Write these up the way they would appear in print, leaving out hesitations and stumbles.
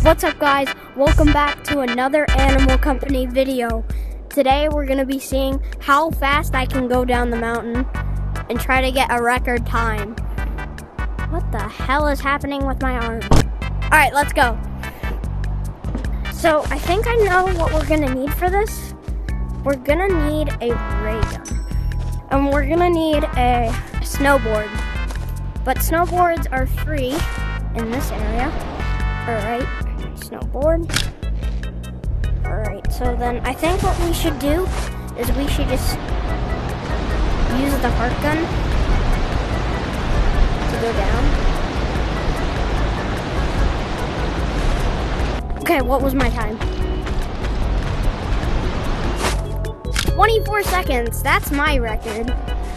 What's up, guys? Welcome back to another Animal Company video. Today we're going to be seeing how fast I can go down the mountain and try to get a record time. What the hell is happening with my arm? Alright, let's go. So I think I know what we're going to need for this. We're going to need a ray gun. And we're going to need a snowboard. But snowboards are free in this area. Alright. Snowboard. Alright, so then I think what we should do is we should just use the heart gun to go down. Okay, what was my time? 24 seconds, that's my record.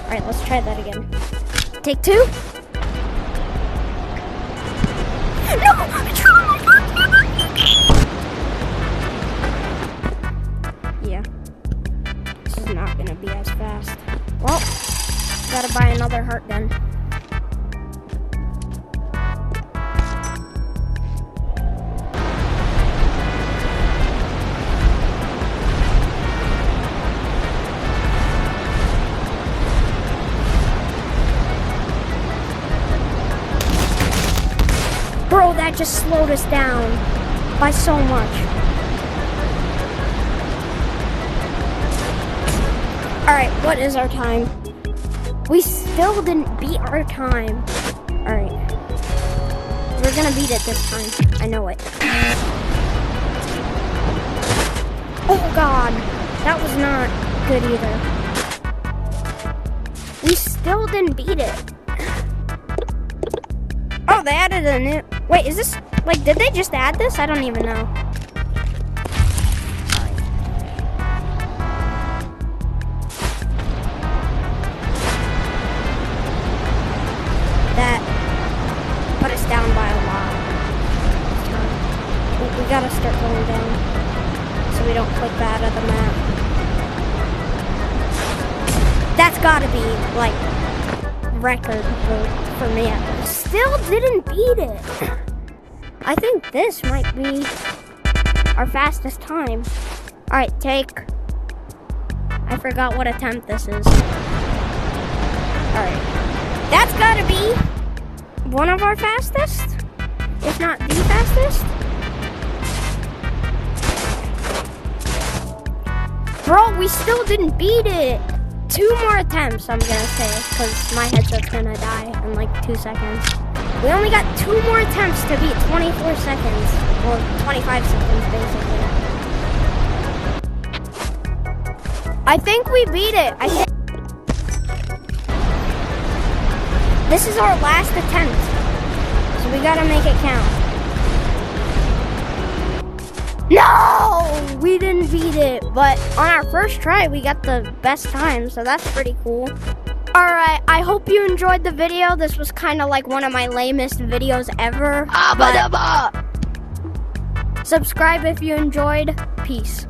Alright, let's try that again. Take two. No! Yeah. This is not gonna be as fast. Well, gotta buy another heart gun. Bro, that just slowed us down by so much. Alright, what is our time? We still didn't beat our time. Alright. We're gonna beat it this time. I know it. Oh god. That was not good either. We still didn't beat it. Oh, they added a new... Wait, is this... Like, did they just add this? I don't even know. That put us down by a lot. We gotta start going down so we don't click that out of the map. That's gotta be, like, record for me at least. Still didn't beat it. I think this might be our fastest time. Alright, take... I forgot what attempt this is. Alright. That's gotta be one of our fastest, if not the fastest. Bro, we still didn't beat it. 2 more attempts, I'm gonna say, because my headset's gonna die in like 2 seconds. We only got 2 more attempts to beat 24 seconds, or 25 seconds basically. I think we beat it. This is our last attempt, so we gotta make it count. No! We didn't beat it, but on our first try, we got the best time, so that's pretty cool. Alright, I hope you enjoyed the video. This was kind of like one of my lamest videos ever. But subscribe if you enjoyed. Peace.